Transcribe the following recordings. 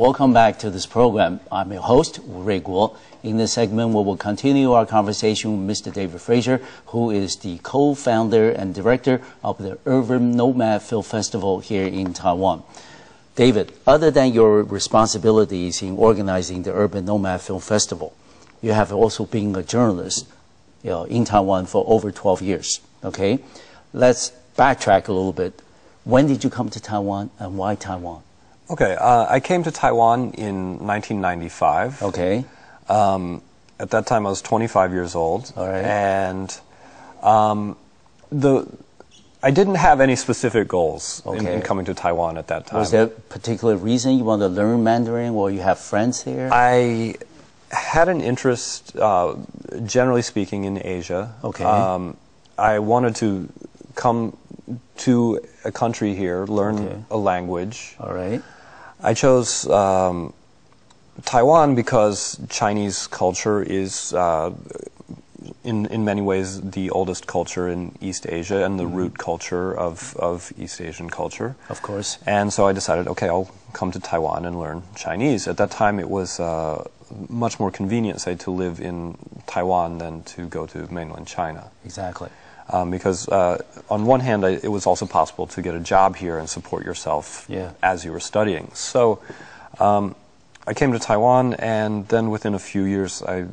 Welcome back to this program. I'm your host, Wu Guo. In this segment, we will continue our conversation with Mr. David Frazier, who is the co-founder and director of the Urban Nomad Film Festival here in Taiwan. David, other than your responsibilities in organizing the Urban Nomad Film Festival, you have also been a journalist in Taiwan for over 12 years. Okay, let's backtrack a little bit. When did you come to Taiwan and why Taiwan? Okay, I came to Taiwan in 1995. Okay. At that time, I was 25 years old. All right. And I didn't have any specific goals in coming to Taiwan at that time. Was there a particular reason you want to learn Mandarin, or you have friends here? I had an interest, generally speaking, in Asia. Okay. I wanted to come to a country here, learn a language. All right. I chose Taiwan because Chinese culture is, in many ways, the oldest culture in East Asia and the root culture of East Asian culture. Of course. And so I decided, okay, I'll come to Taiwan and learn Chinese. At that time, it was much more convenient, say, to live in Taiwan than to go to mainland China. Exactly. Because on one hand, it was also possible to get a job here and support yourself as you were studying. So I came to Taiwan, and then within a few years, I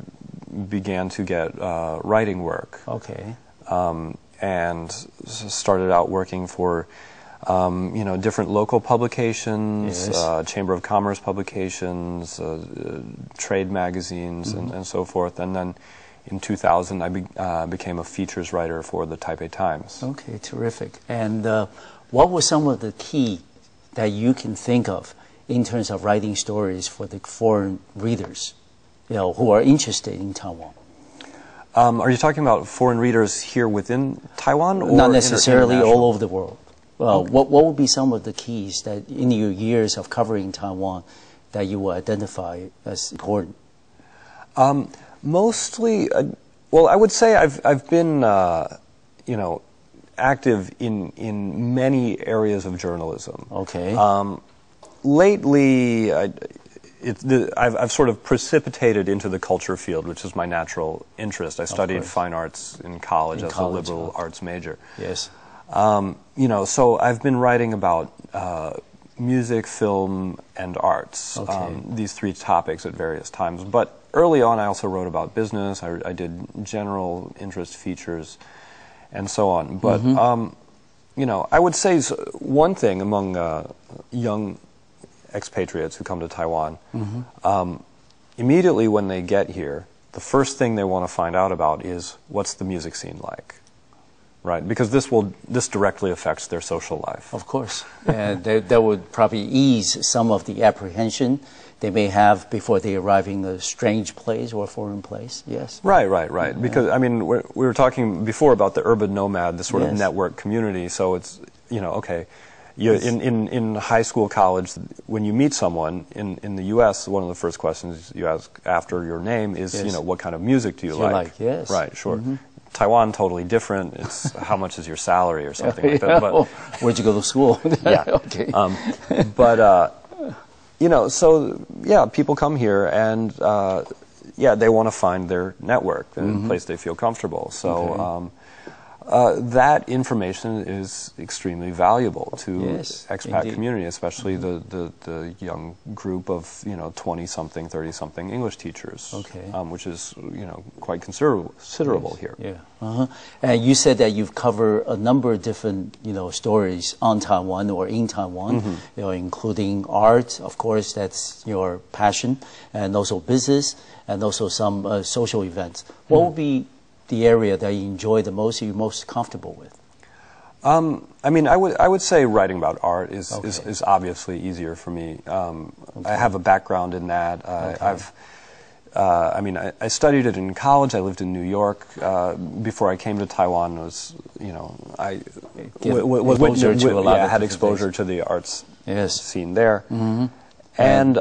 began to get writing work. Okay. And started out working for different local publications, Chamber of Commerce publications, trade magazines, and so forth. And then in 2000, I became a features writer for the Taipei Times. Okay, terrific. And what were some of the key that you can think of in terms of writing stories for the foreign readers, who are interested in Taiwan? Are you talking about foreign readers here within Taiwan, or not necessarily all over the world? Well, what would be some of the keys that in your years of covering Taiwan that you will identify as important? Mostly, well, I would say I've been, active in many areas of journalism. Okay. Lately, I've sort of precipitated into the culture field, which is my natural interest. I studied fine arts in college as a liberal arts major. Yes. So I've been writing about music, film, and arts. These three topics at various times. But early on, I also wrote about business. I did general interest features, and so on. But I would say one thing among young expatriates who come to Taiwan, immediately when they get here, the first thing they want to find out about is what's the music scene like, right? Because this directly affects their social life. Of course, and that would probably ease some of the apprehension they may have before they arrive in a strange place or a foreign place. Yes. Right. Because I mean, we were talking before about the urban nomad, the sort of network community. So it's in high school, college, when you meet someone in the U.S., one of the first questions you ask after your name is, what kind of music do you like? Yes. Right. Sure. Taiwan, totally different. It's how much is your salary or something like that. But, where'd you go to school? Okay. So people come here and they want to find their network, a place they feel comfortable. So that information is extremely valuable to expat community, especially the young group of 20-something, 30-something English teachers, which is quite considerable here. Yeah. And you said that you've covered a number of different stories on Taiwan or in Taiwan, including art, of course, that's your passion, and also business, and also some social events. What would be the area that you enjoy the most, you're most comfortable with? I mean, I would say writing about art is obviously easier for me. I have a background in that. I studied it in college. I lived in New York before I came to Taiwan. I had exposure to the arts scene there, and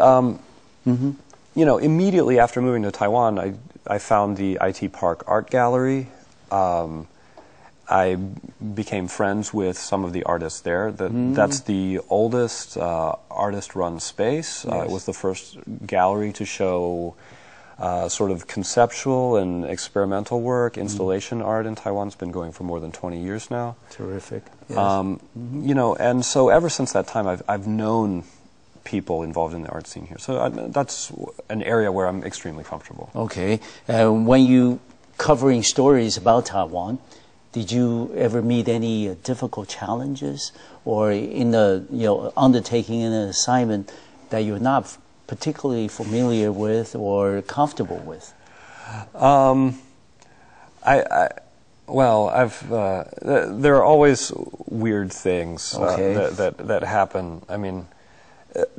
immediately after moving to Taiwan, I found the IT Park Art Gallery. I became friends with some of the artists there. That's the oldest artist-run space. It was the first gallery to show sort of conceptual and experimental work, installation art in Taiwan. It's been going for more than 20 years now. Terrific. Yes. You know, and so ever since that time, I've known people involved in the art scene here. So that's an area where I'm extremely comfortable. Okay. When you covering stories about Taiwan, did you ever meet any difficult challenges, or in the undertaking an assignment that you're not particularly familiar with or comfortable with? There are always weird things that happen. I mean,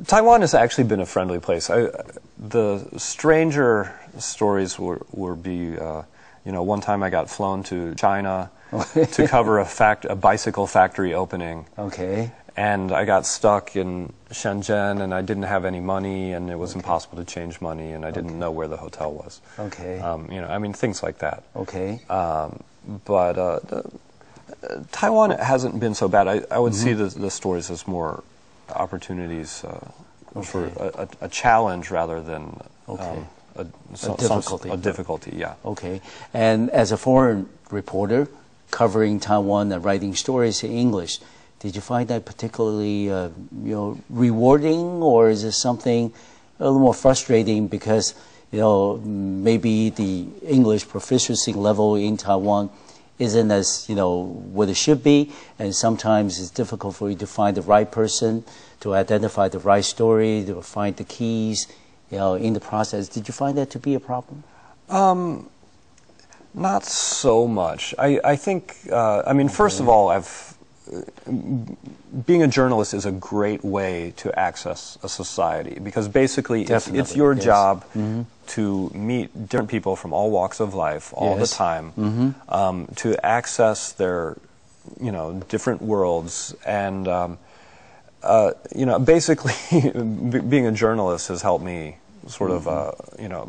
Taiwan has actually been a friendly place. The stranger stories would be, one time I got flown to China to cover a bicycle factory opening. Okay. And I got stuck in Shenzhen, and I didn't have any money, and it was impossible to change money, and I didn't know where the hotel was. Okay. I mean, things like that. Okay. But Taiwan hasn't been so bad. I would see the stories as more opportunities for a challenge rather than a difficulty. A difficulty, yeah. Okay. And as a foreign reporter covering Taiwan and writing stories in English, did you find that particularly rewarding, or is it something a little more frustrating because maybe the English proficiency level in Taiwan isn't as what it should be, and sometimes it's difficult for you to find the right person, to identify the right story, to find the keys in the process? Did you find that to be a problem? Not so much. I think first of all, being a journalist is a great way to access a society, because basically it's your job to meet different people from all walks of life all the time, to access their different worlds, and basically being a journalist has helped me sort of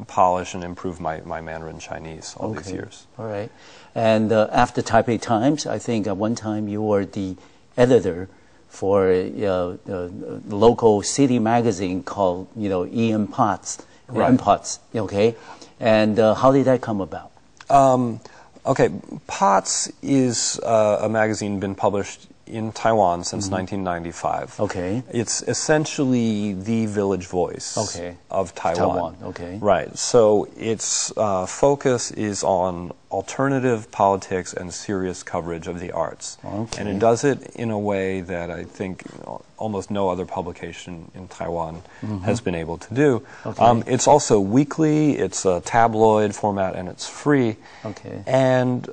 polish and improve my Mandarin Chinese all these years. All right. And after Taipei Times, I think at one time you were the editor for a local city magazine called Ian Potts. Right. Potts. Okay. And how did that come about? Okay, Potts is a magazine been published in Taiwan since 1995. Okay. It's essentially the village voice of Taiwan. Okay. Right. So its focus is on alternative politics and serious coverage of the arts. Okay. And it does it in a way that I think almost no other publication in Taiwan has been able to do. Okay. It's also weekly, it's a tabloid format, and it's free. Okay. And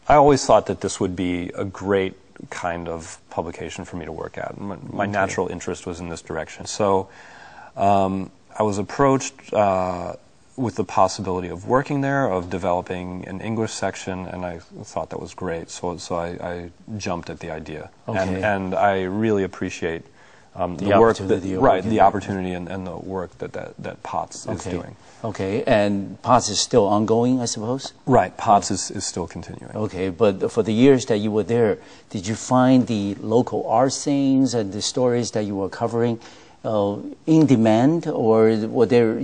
I always thought that this would be a great kind of publication for me to work at. My natural interest was in this direction. So I was approached with the possibility of working there, of developing an English section, and I thought that was great. So I jumped at the idea. Okay. And I really appreciate the work the opportunity and the work that Potts is doing. Okay, and Potts is still ongoing, I suppose? Right, Potts is still continuing. Okay, but for the years that you were there, did you find the local art scenes and the stories that you were covering in demand, or were there,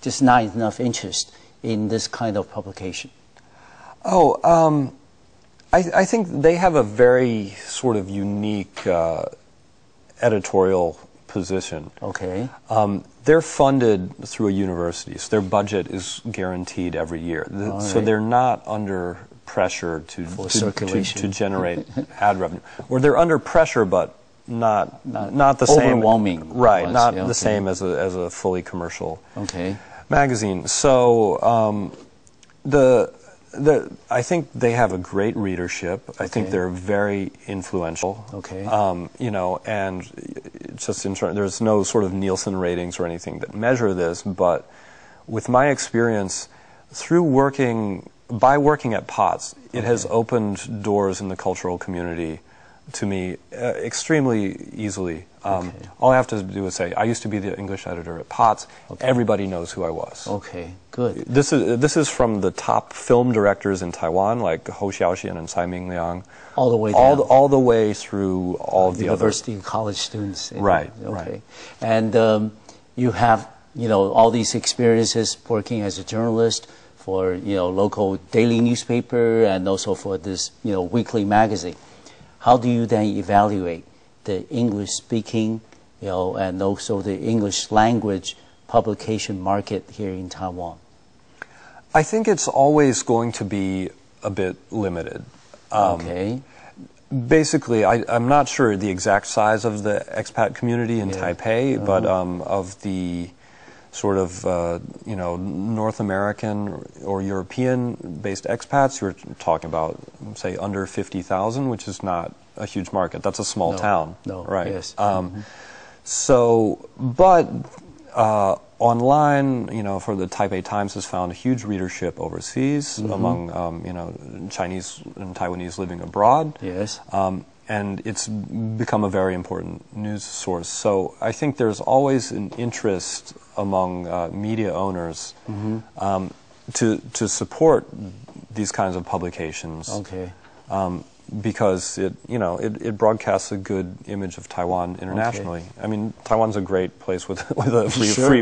just not enough interest in this kind of publication? I think they have a very sort of unique editorial position. Okay. They're funded through a university, so their budget is guaranteed every year. So they're not under pressure to generate ad revenue, or they're under pressure, but not the same. Overwhelming. Right, not the same as a fully commercial magazine. So I think they have a great readership. I think they're very influential. Okay. And just there's no sort of Nielsen ratings or anything that measure this, but with my experience, by working at Potts, it has opened doors in the cultural community to me extremely easily. All I have to do is say, I used to be the English editor at Potts. Everybody knows who I was. Okay, good. This is from the top film directors in Taiwan, like Hou Xiaoxian and Tsai Ming-liang. All the way down. All the way through all of the university and college students. Right, okay. right. And you have, all these experiences working as a journalist for, local daily newspaper and also for this, weekly magazine. How do you then evaluate the English speaking, and also the English language publication market here in Taiwan? I think it's always going to be a bit limited. Okay. Basically, I'm not sure the exact size of the expat community in Taipei, but of the sort of, North American or European-based expats, you're talking about, say, under 50,000, which is not a huge market. That's a small town. No, right? Yes. So, but online, for the Taipei Times has found a huge readership overseas among, Chinese and Taiwanese living abroad. Yes. And it's become a very important news source. So I think there's always an interest among media owners to support these kinds of publications. Okay. Because it broadcasts a good image of Taiwan internationally. Okay. I mean, Taiwan's a great place with a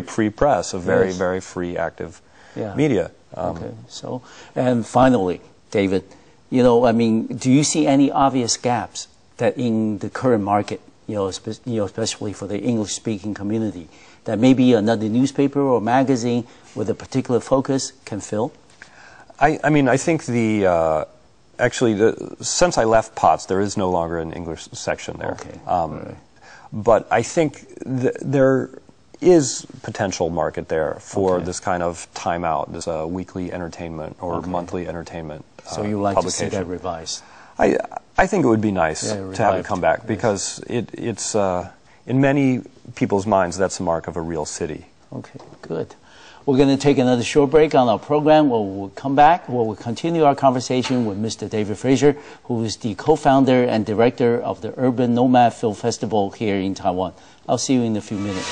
free press, a very very free, active media. Okay. So, and finally, David, do you see any obvious gaps that in the current market, especially for the English-speaking community, that maybe another newspaper or magazine with a particular focus can fill? I mean, I think actually, since I left Potts, there is no longer an English section there. Okay. Right. But I think there is potential market there for this kind of time out, this weekly entertainment or monthly entertainment So you like to see that revised? I think it would be nice to have it come back because it's in many people's minds, that's the mark of a real city. Okay, good. We're going to take another short break on our program. We'll come back. We'll continue our conversation with Mr. David Frazier, who is the co-founder and director of the Urban Nomad Film Festival here in Taiwan. I'll see you in a few minutes.